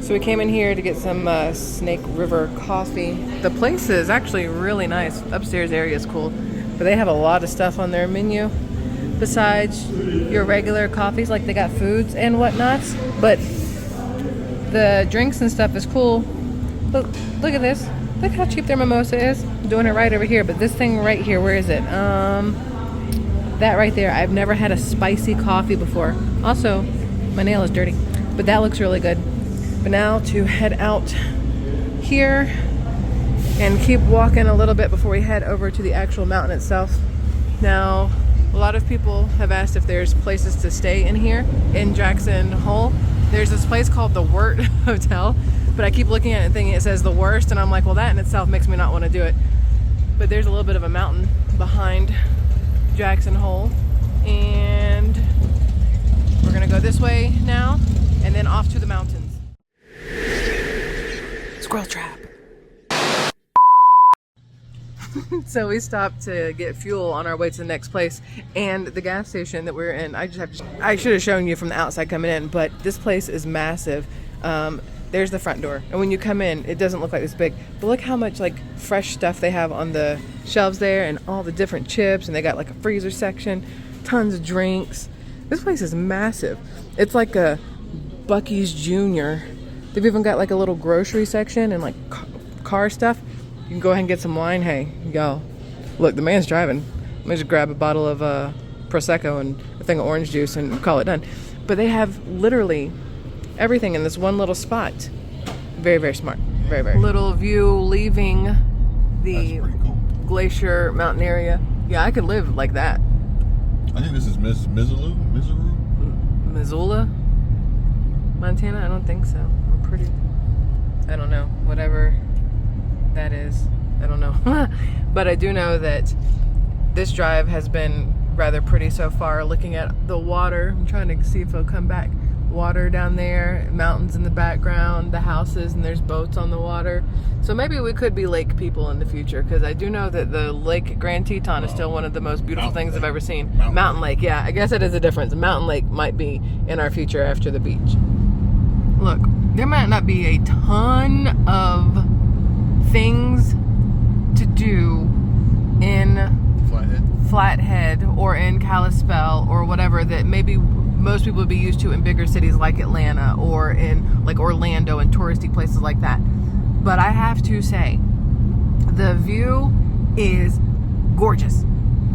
So we came in here to get some Snake River coffee. The place is actually really nice. Upstairs area is cool. But they have a lot of stuff on their menu besides your regular coffees. Like they got foods and whatnots. But the drinks and stuff is cool. Look at this. Look how cheap their mimosa is. I'm doing it right over here. But this thing right here, where is it? That right there. I've never had a spicy coffee before. Also, my nail is dirty. But that looks really good. But now to head out here and keep walking a little bit before we head over to the actual mountain itself. Now, a lot of people have asked if there's places to stay in here in Jackson Hole. There's this place called the Wirt Hotel, but I keep looking at it and thinking it says the worst, and I'm like, well, that in itself makes me not want to do it. But there's a little bit of a mountain behind Jackson Hole, and we're gonna go this way now and then off to the mountains. Squirrel trap. So we stopped to get fuel on our way to the next place, and the gas station that we're in, I should have shown you from the outside coming in, but this place is massive. There's the front door, and when you come in, it doesn't look like this big, but look how much like fresh stuff they have on the shelves there, and all the different chips, and they got like a freezer section, tons of drinks. This place is massive. It's like a Buc-ee's Junior. They've even got like a little grocery section and like car stuff. You can go ahead and get some wine. Hey, y'all, look, the man's driving. Let me just grab a bottle of Prosecco and a thing of orange juice and call it done. But they have literally everything in this one little spot. Very, very smart. Very, very. Little view leaving the cool glacier mountain area. Yeah, I could live like that. I think this is Missoula, Montana? I don't think so. I don't know. Whatever that is. I don't know. But I do know that this drive has been rather pretty so far. Looking at the water. I'm trying to see if it'll come back. Water down there, mountains in the background, the houses, and there's boats on the water. So maybe we could be lake people in the future, because I do know that the Lake Grand Teton is still one of the most beautiful things I've ever seen. Mountain Lake, yeah. I guess that is a difference. Mountain Lake might be in our future after the beach. Look, there might not be a ton of things to do in Flathead or in Kalispell or whatever that maybe most people would be used to in bigger cities like Atlanta or in like Orlando and touristy places like that. But I have to say, the view is gorgeous.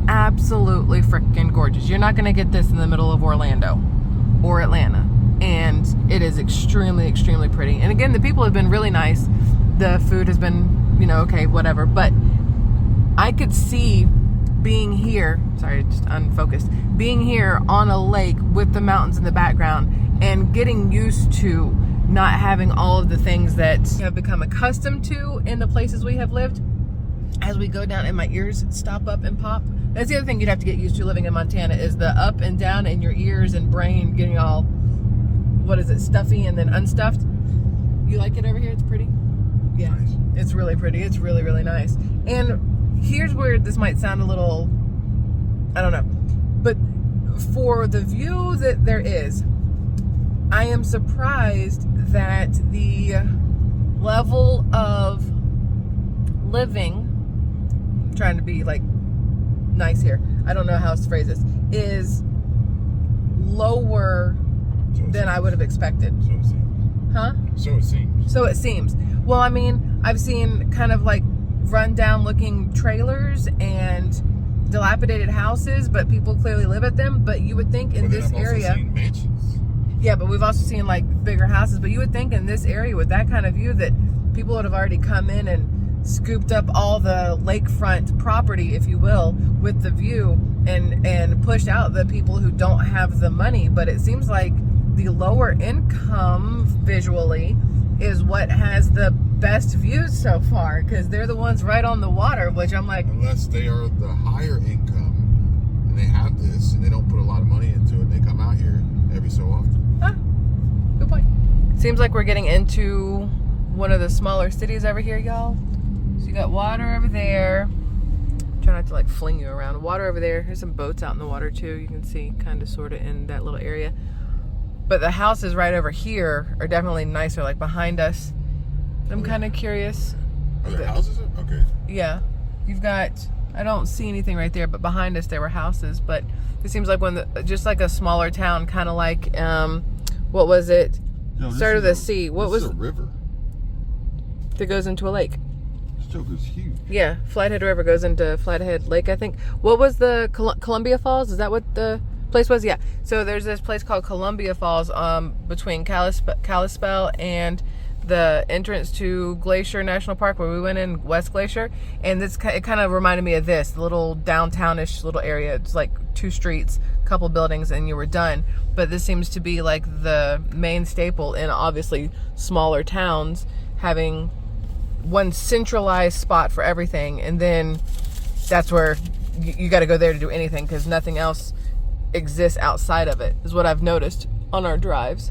Absolutely freaking gorgeous. You're not going to get this in the middle of Orlando or Atlanta. And it is extremely, extremely pretty. And again, the people have been really nice. The food has been, you know, okay, whatever. But I could see being here, sorry, just unfocused, being here on a lake with the mountains in the background and getting used to not having all of the things that we have become accustomed to in the places we have lived. As we go down and my ears stop up and pop. That's the other thing you'd have to get used to living in Montana, is the up and down in your ears and brain getting all, what is it, stuffy and then unstuffed. You like it over here? It's pretty? Yeah, nice. It's really pretty. It's really, really nice. And here's where this might sound a little, I don't know, but for the view that there is, I am surprised that the level of living, I'm trying to be like nice here, I don't know how to phrase this, is lower than I would have expected. So it seems. Huh? So it seems. So it seems. Well, I mean, I've seen kind of like run-down looking trailers and dilapidated houses, but people clearly live at them. But you would think in this area, seen mansions. Yeah, but we've also seen like bigger houses. But you would think in this area with that kind of view that people would have already come in and scooped up all the lakefront property, if you will, with the view and pushed out the people who don't have the money. But it seems like the lower income visually is what has the best views so far, because they're the ones right on the water, which I'm like, unless they are the higher income and they have this and they don't put a lot of money into it and they come out here every so often. Huh, good point. Seems like we're getting into one of the smaller cities over here, y'all. So you got water over there. Try not to like fling you around. Water over there. There's some boats out in the water too. You can see kind of sort of in that little area. But the houses right over here are definitely nicer, like behind us. I'm kind of curious. Are there houses? Okay. Yeah. You've got, I don't see anything right there, but behind us there were houses. But it seems like just like a smaller town, kind of like, what was it? No, Start of the sea. What was a river that goes into a lake? This joke is huge. Yeah, Flathead River goes into Flathead Lake, I think. What was the Columbia Falls? Is that what the place was? Yeah. So there's this place called Columbia Falls between Kalispell and the entrance to Glacier National Park, where we went in West Glacier, and it kind of reminded me of this little downtownish little area. It's like 2 streets, couple buildings, and you were done. But this seems to be like the main staple in obviously smaller towns, having one centralized spot for everything, and then that's where you got to go there to do anything, because nothing else exists outside of it, is what I've noticed on our drives.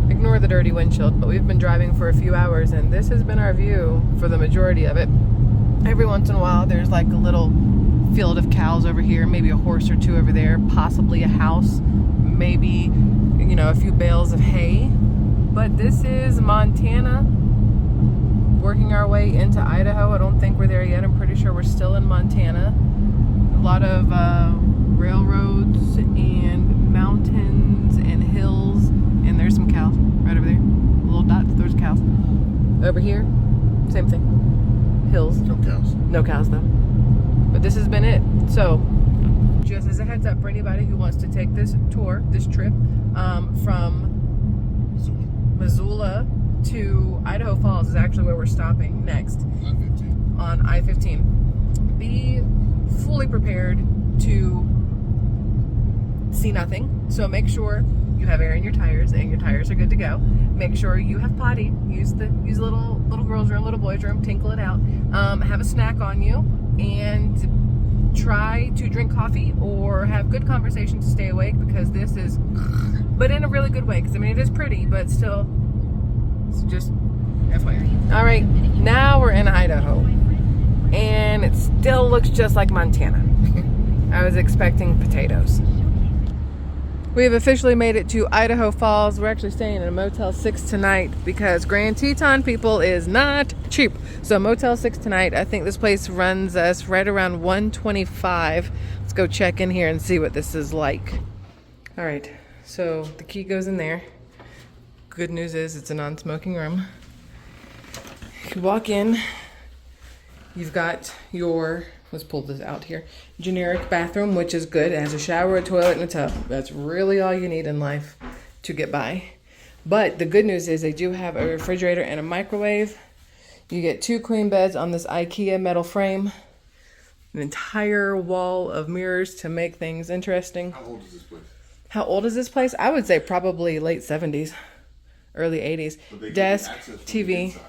Ignore the dirty windshield, but we've been driving for a few hours, and this has been our view for the majority of it. Every once in a while there's like a little field of cows over here, maybe a horse or 2 over there, possibly a house, maybe, you know, a few bales of hay. But this is Montana, working our way into Idaho. I don't think we're there yet. I'm pretty sure we're still in Montana. A lot of railroads and mountains and hills, and there's some cows right over there. Little dots, there's cows. Over here, same thing. Hills. No cows. No cows though. But this has been it. So, just as a heads up for anybody who wants to take this tour, this trip, from Missoula to Idaho Falls is actually where we're stopping next. I-15. On I-15. Be fully prepared to see nothing. So make sure you have air in your tires and your tires are good to go. Make sure you have potty. Use little girl's room, little boy's room, tinkle it out. Have a snack on you, and try to drink coffee or have good conversation to stay awake, because this is, but in a really good way, because I mean it is pretty, but still, it's just FYI. All right, now we're in Idaho, and it still looks just like Montana. I was expecting potatoes. We have officially made it to Idaho Falls. We're actually staying in a Motel 6 tonight because Grand Teton, people, is not cheap. So Motel 6 tonight. I think this place runs us right around $125. Let's go check in here and see what this is like. All right, so the key goes in there. Good news is it's a non-smoking room. You walk in, you've got your, let's pull this out here, generic bathroom, which is good. It has a shower, a toilet, and a tub. That's really all you need in life to get by. But the good news is they do have a refrigerator and a microwave. You get 2 queen beds on this IKEA metal frame. An entire wall of mirrors to make things interesting. How old is this place? How old is this place? I would say probably late 70s, early 80s. Desk, TV. Inside,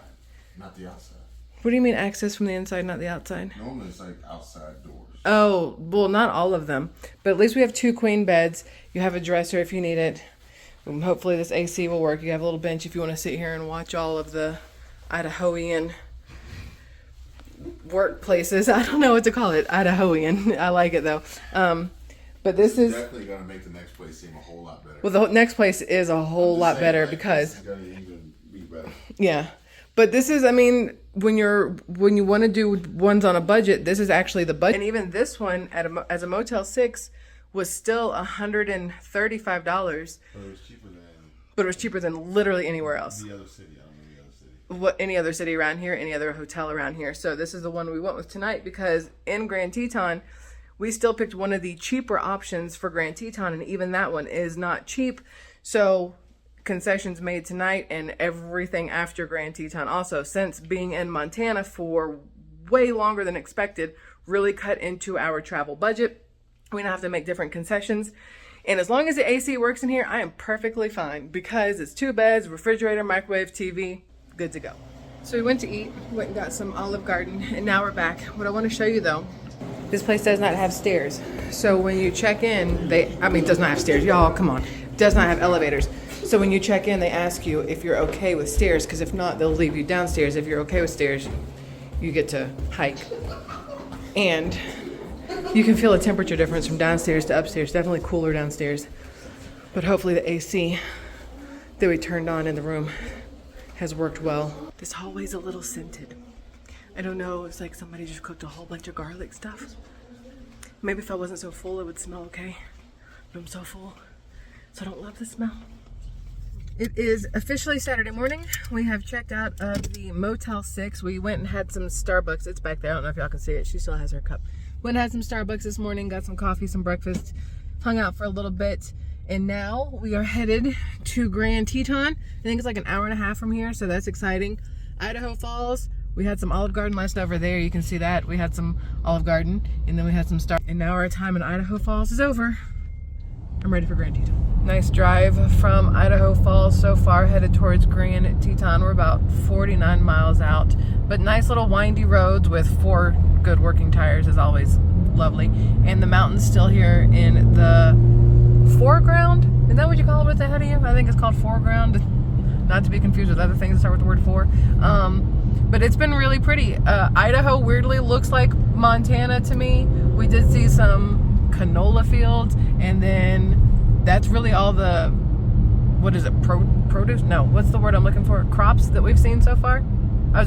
not the outside. What do you mean access from the inside, not the outside? Normally it's like outside doors. Oh, well, not all of them. But at least we have 2 queen beds. You have a dresser if you need it. Hopefully this AC will work. You have a little bench if you want to sit here and watch all of the Idahoan workplaces. I don't know what to call it. Idahoan. I like it though. But this is definitely gonna make the next place seem a whole lot better. Well, the next place is a whole lot better because it's gonna even be better. Yeah. But this is, I mean, when you want to do ones on a budget, this is actually the budget. And even this one as a Motel 6 was still $135. But it was cheaper than literally anywhere else. The other city, I don't know the other city. What, any other city around here, any other hotel around here. So this is the one we went with tonight because in Grand Teton, we still picked one of the cheaper options for Grand Teton, and even that one is not cheap. So concessions made tonight and everything after Grand Teton also, since being in Montana for way longer than expected, really cut into our travel budget. We don't have to make different concessions. And as long as the AC works in here, I am perfectly fine because it's 2 beds, refrigerator, microwave, TV, good to go. So we went to eat, went and got some Olive Garden, and now we're back. What I want to show you though, this place does not have stairs. So when you check in, it does not have stairs. Y'all, come on. It does not have elevators. So when you check in, they ask you if you're okay with stairs, because if not, they'll leave you downstairs. If you're okay with stairs, you get to hike. And you can feel a temperature difference from downstairs to upstairs. Definitely cooler downstairs. But hopefully the AC that we turned on in the room has worked well. This hallway's a little scented. I don't know, it's like somebody just cooked a whole bunch of garlic stuff. Maybe if I wasn't so full, it would smell okay. But I'm so full, so I don't love the smell. It is officially Saturday morning. We have checked out of the Motel 6. We went and had some Starbucks. It's back there. I don't know if y'all can see it. She still has her cup. Went and had some Starbucks this morning, got some coffee, some breakfast, hung out for a little bit. And now we are headed to Grand Teton. I think it's like an hour and a half from here, so that's exciting. Idaho Falls. We had some Olive Garden last over there. You can see that. We had some Olive Garden, and then we had some And now our time in Idaho Falls is over. I'm ready for Grand Teton. Nice drive from Idaho Falls so far, headed towards Grand Teton. We're about 49 miles out, but nice little windy roads with 4 good working tires is always lovely. And the mountains still here in the foreground. Is that what you call it what's ahead of you? I think it's called foreground, not to be confused with other things that start with the word for. But it's been really pretty. Idaho weirdly looks like Montana to me. We did see some canola fields, and then that's really all the, what is it, produce? No, what's the word I'm looking for? Crops that we've seen so far. I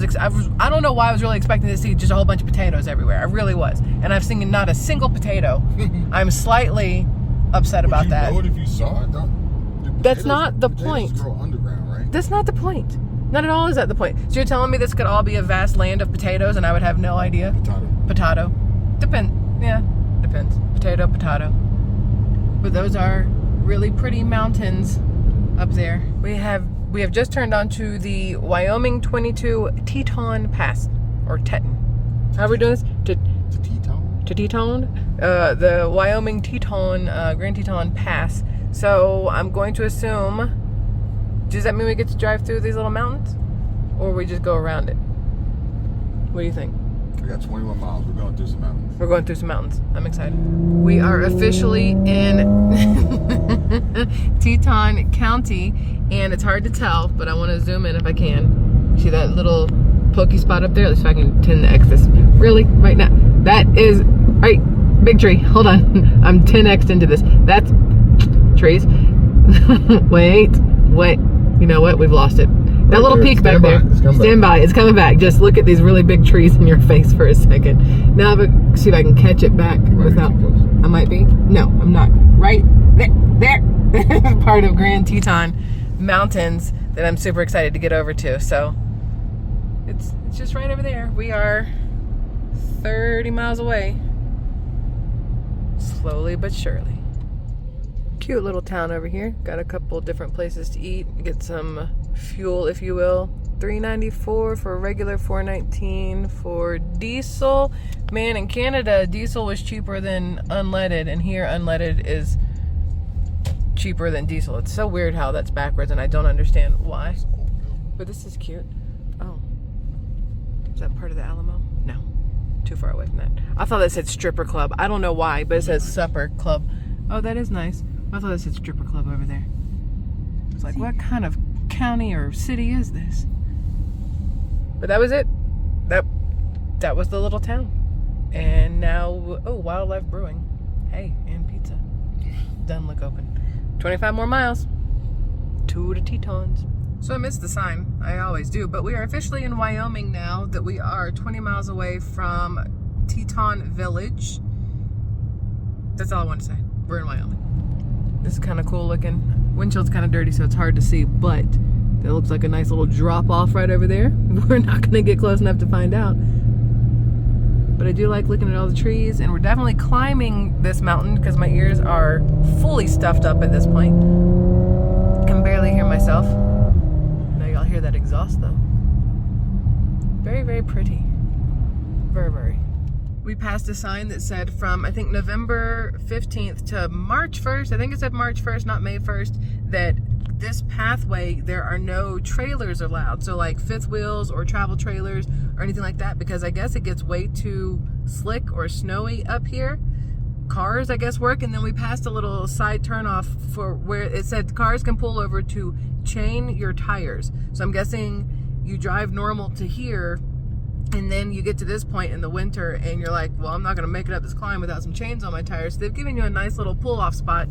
don't know why I was really expecting to see just a whole bunch of potatoes everywhere. I really was, and I've seen not a single potato. I'm slightly upset about that. Would you know it if you saw it? That's not the point. Grow underground, right? That's not the point. Not at all is that the point. So you're telling me this could all be a vast land of potatoes and I would have no idea? Potato. Depends. Potato. But those are really pretty mountains up there. We have just turned onto the Wyoming 22 Teton Pass, or Teton. How are we doing this? To Teton? The Wyoming Teton, Grand Teton Pass. So I'm going to assume, does that mean we get to drive through these little mountains? Or we just go around it? What do you think? We got 21 miles. We're going through some mountains. We're going through some mountains. I'm excited. We are officially in Teton County, and it's hard to tell, but I want to zoom in if I can. See that little pokey spot up there? Let's see if I can 10x this. Really? Right now? That is, right, big tree. Hold on. I'm 10x'd into this. That's trees. Wait. You know what? We've lost it. That little peak back there. Stand by. It's coming back. Just look at these really big trees in your face for a second. Now, see if I can catch it back without. I might be. No, I'm not. Right there. This is part of Grand Teton Mountains that I'm super excited to get over to. So it's just right over there. We are 30 miles away. Slowly but surely. Cute little town over here. Got a couple different places to eat, get some fuel, if you will. $3.94 for regular, $4.19 for diesel. Man, in Canada, diesel was cheaper than unleaded, and here unleaded is cheaper than diesel. It's so weird how that's backwards, and I don't understand why. But this is cute. Oh, is that part of the Alamo? No, too far away from that. I thought that said stripper club. I don't know why, but it says supper club. Oh, that is nice. I thought it said stripper club over there. It's like, what kind of county or city is this? But that was it. That was the little town. And now, oh, Wildlife Brewing. Hey, and pizza. Doesn't look open. 25 more miles to the Tetons. So I missed the sign. I always do. But we are officially in Wyoming now that we are 20 miles away from Teton Village. That's all I want to say. We're in Wyoming. This is kind of cool looking. Windshield's kind of dirty, so it's hard to see, but it looks like a nice little drop off right over there. We're not going to get close enough to find out. But I do like looking at all the trees, and we're definitely climbing this mountain because my ears are fully stuffed up at this point. Can barely hear myself. Now y'all hear that exhaust though. Very, very pretty. Very, very. We passed a sign that said from, I think, November 15th to March 1st, I think it said March 1st, not May 1st, that this pathway, there are no trailers allowed. So like fifth wheels or travel trailers or anything like that, because I guess it gets way too slick or snowy up here. Cars, I guess, work. And then we passed a little side turnoff for where it said cars can pull over to chain your tires. So I'm guessing you drive normal to here, and then you get to this point in the winter and you're like, well, I'm not going to make it up this climb without some chains on my tires. So they've given you a nice little pull-off spot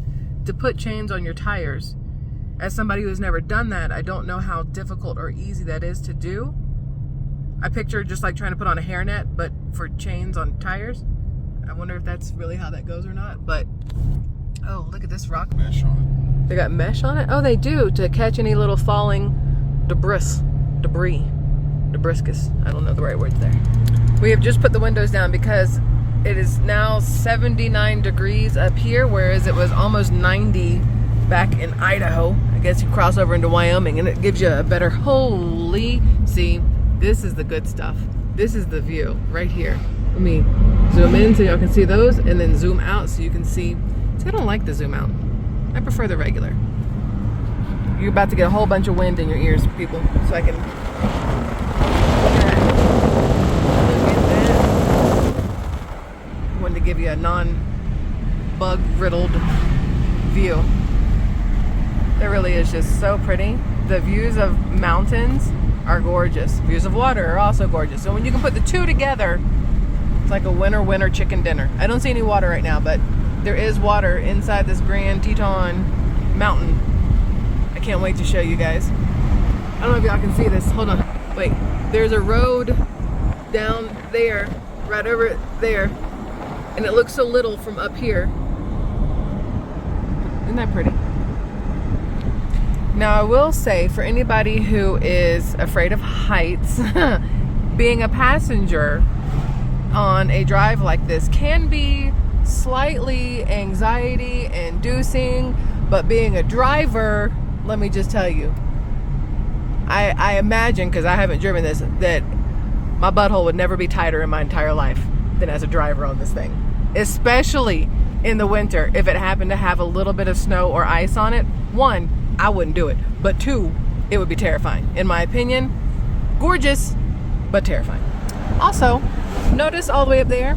to put chains on your tires. As somebody who has never done that, I don't know how difficult or easy that is to do. I picture just like trying to put on a hairnet, but for chains on tires. I wonder if that's really how that goes or not, but oh, look at this rock. Mesh on They got mesh on it? Oh, they do, to catch any little falling debris. Debriscus. I don't know the right words there. We have just put the windows down because it is now 79 degrees up here, whereas it was almost 90 back in Idaho. I guess you cross over into Wyoming and it gives you a better, holy, see, this is the good stuff. This is the view right here. Let me zoom in so y'all can see those and then zoom out so you can see. See, I don't like the zoom out. I prefer the regular. You're about to get a whole bunch of wind in your ears, people, so I can. Look at that. I wanted to give you a non-bug riddled view. It really is just so pretty. The views of mountains are gorgeous. Views of water are also gorgeous. So when you can put the two together, it's like a winner chicken dinner. I don't see any water right now, but there is water inside this Grand Teton mountain. I can't wait to show you guys. I don't know if y'all can see this. Hold on. Wait. There's a road down there, right over there, and it looks so little from up here. Isn't that pretty? Now, I will say, for anybody who is afraid of heights, being a passenger on a drive like this can be slightly anxiety-inducing, but being a driver, let me just tell you, I imagine, because I haven't driven this, that my butthole would never be tighter in my entire life than as a driver on this thing. Especially in the winter, if it happened to have a little bit of snow or ice on it. One, I wouldn't do it. But two, it would be terrifying. In my opinion, gorgeous, but terrifying. Also, notice all the way up there,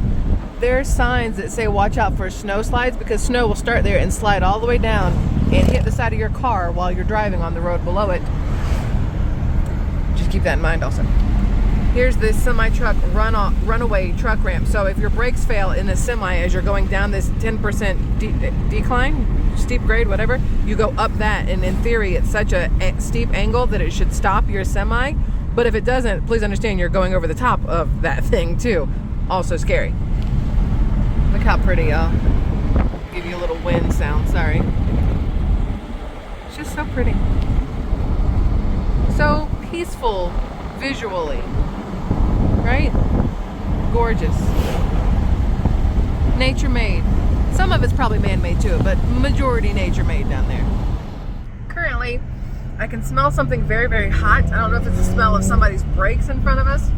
there's signs that say watch out for snow slides, because snow will start there and slide all the way down and hit the side of your car while you're driving on the road below it. Just keep that in mind also. Here's this semi-truck runaway truck ramp. So if your brakes fail in a semi as you're going down this 10% decline, steep grade, whatever, you go up that, and in theory it's such a steep angle that it should stop your semi. But if it doesn't, please understand you're going over the top of that thing too. Also scary. Look how pretty, y'all. Give you a little wind sound, sorry. It's just so pretty. So peaceful visually, right? Gorgeous. Nature made. Some of it's probably man-made too, but majority nature made down there. Currently, I can smell something very, very hot. I don't know if it's the smell of somebody's brakes in front of us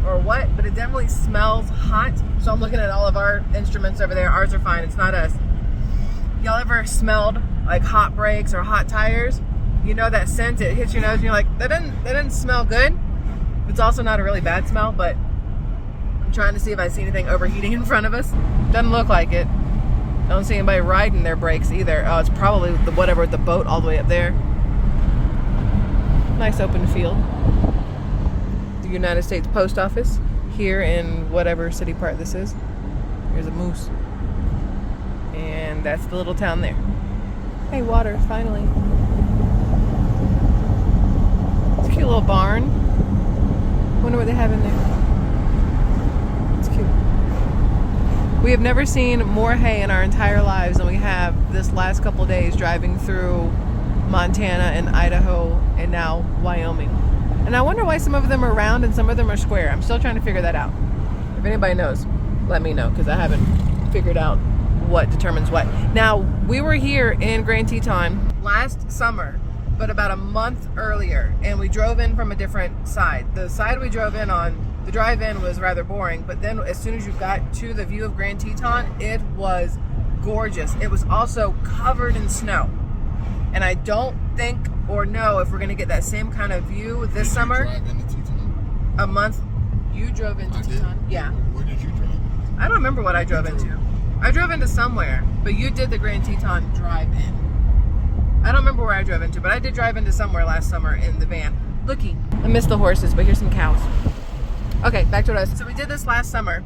or what, but it definitely smells hot. So I'm looking at all of our instruments over there. Ours are fine, it's not us. Y'all ever smelled like hot brakes or hot tires? You know that scent, it hits your nose and you're like, that didn't smell good. It's also not a really bad smell, but I'm trying to see if I see anything overheating in front of us. Doesn't look like it. I don't see anybody riding their brakes either. Oh, it's probably the whatever with the boat all the way up there. Nice open field. The United States Post Office here in whatever city part this is. Here's a moose. And that's the little town there. Hey, water, finally. It's a cute little barn. Wonder what they have in there. It's cute. We have never seen more hay in our entire lives than we have this last couple of days driving through Montana and Idaho and now Wyoming. And I wonder why some of them are round and some of them are square. I'm still trying to figure that out. If anybody knows, let me know, because I haven't figured out what determines what. Now, we were here in Grand Teton last summer, but about a month earlier, and we drove in from a different side. The side we drove in on, the drive-in was rather boring, but then as soon as you got to the view of Grand Teton, it was gorgeous. It was also covered in snow. And I don't think or know if we're going to get that same kind of view this summer. Did you drive into Teton? A month. You drove into Teton? Did? Yeah. Where did you drive? I don't remember what I drove into. I drove into somewhere, but you did the Grand Teton drive-in. I don't remember where I drove into, but I did drive into somewhere last summer in the van. Looky. I missed the horses, but here's some cows. Okay, back to what I was. So we did this last summer,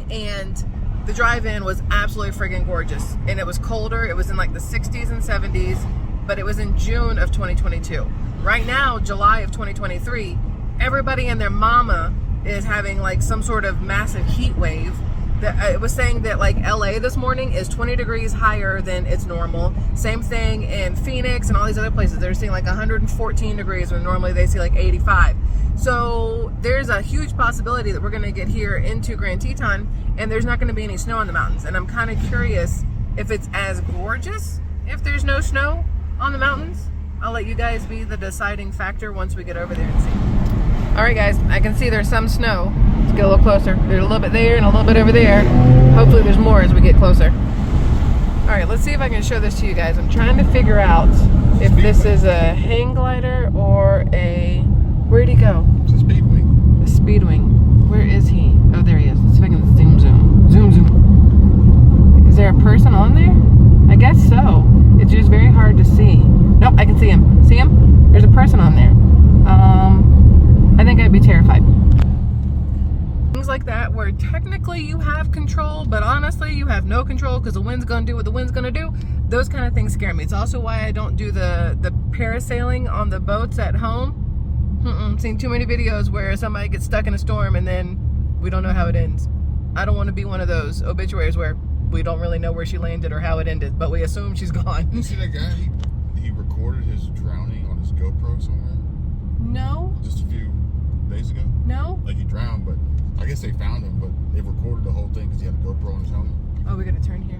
and the drive-in was absolutely friggin' gorgeous. And it was colder. It was in like the 60s and 70s, but it was in June of 2022. Right now, July of 2023, everybody and their mama is having like some sort of massive heat wave. It was saying that like LA this morning is 20 degrees higher than it's normal. Same thing in Phoenix and all these other places. They're seeing like 114 degrees when normally they see like 85. So there's a huge possibility that we're going to get here into Grand Teton and there's not going to be any snow on the mountains. And I'm kind of curious if it's as gorgeous if there's no snow on the mountains. I'll let you guys be the deciding factor once we get over there and see. All right, guys, I can see there's some snow. Let's get a little closer. There's a little bit there and a little bit over there. Hopefully there's more as we get closer. All right, let's see if I can show this to you guys. I'm trying to figure out if this is a hang glider or a... Where'd he go? It's a Speedwing. A Speedwing. Where is he? Oh, there he is. Let's see if I can zoom. Is there a person on there? I guess so. It's just very hard to see. Nope, I can see him. See him? There's a person on there. I think I'd be terrified. Things like that where technically you have control, but honestly you have no control because the wind's gonna do what the wind's gonna do. Those kind of things scare me. It's also why I don't do the parasailing on the boats at home. Seen too many videos where somebody gets stuck in a storm and then we don't know how it ends. I don't want to be one of those obituaries where we don't really know where she landed or how it ended, but we assume she's gone. You see that guy? He recorded his drowning on his GoPro somewhere? No. Just a few days ago? No. Like he drowned, but I guess they found him, but they recorded the whole thing because he had a GoPro on his helmet. Oh, we gotta turn here.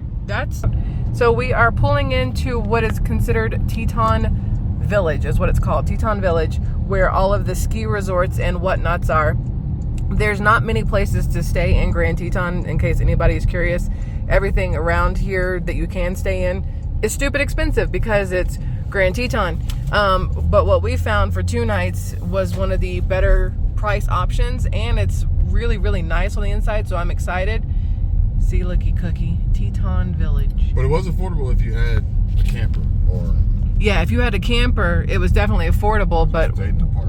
So we are pulling into what is considered Teton Village, is what it's called. Teton Village, where all of the ski resorts and whatnots are. There's not many places to stay in Grand Teton, in case anybody is curious. Everything around here that you can stay in is stupid expensive because it's Grand Teton. But what we found for 2 nights was one of the better price options, and it's really, really nice on the inside, so I'm excited. See, looky cookie, Teton Village. But it was affordable if you had a camper or... Yeah, if you had a camper, it was definitely affordable, but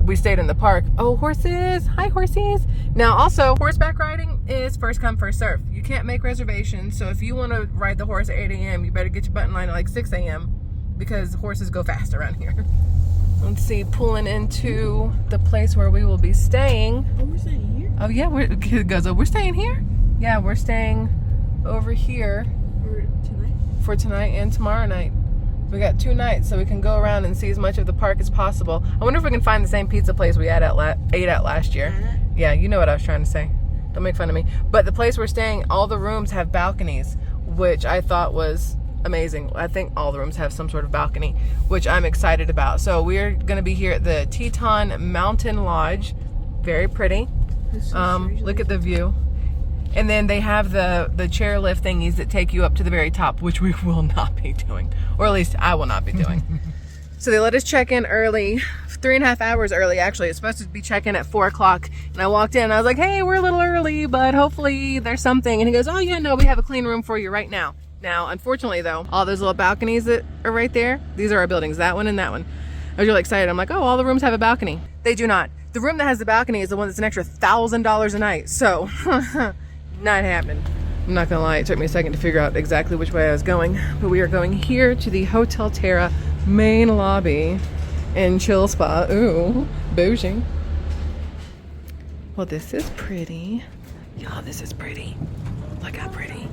we stayed in the park. Oh, horses. Hi, horses. Now, also, horseback riding is first come, first serve. You can't make reservations, so if you want to ride the horse at 8 a.m., you better get your butt in line at like 6 a.m. because horses go fast around here. Let's see, pulling into the place where we will be staying. Oh, we're staying here? Oh, yeah, it goes, oh, we're staying here? Yeah, we're staying over here. For tonight and tomorrow night. We got 2 nights, so we can go around and see as much of the park as possible. I wonder if we can find the same pizza place we ate at last year. Yeah, you know what I was trying to say. Don't make fun of me. But the place we're staying, all the rooms have balconies, which I thought was amazing. I think all the rooms have some sort of balcony, which I'm excited about. So we're going to be here at the Teton Mountain Lodge. Very pretty. Look at the view. And then they have the chairlift thingies that take you up to the very top, which we will not be doing. Or at least I will not be doing. So they let us check in early, 3.5 hours early actually. It's supposed to be check-in at 4 o'clock. And I walked in and I was like, hey, we're a little early, but hopefully there's something. And he goes, oh yeah, no, we have a clean room for you right now. Now, unfortunately though, all those little balconies that are right there, these are our buildings, that one and that one. I was really excited. I'm like, oh, all the rooms have a balcony. They do not. The room that has the balcony is the one that's an extra $1,000 a night. So... not happening. I'm not gonna lie, it took me a second to figure out exactly which way I was going, but we are going here to the Hotel Terra main lobby and chill spa. Ooh, bougie. Well, this is pretty. Y'all, this is pretty. Look how pretty.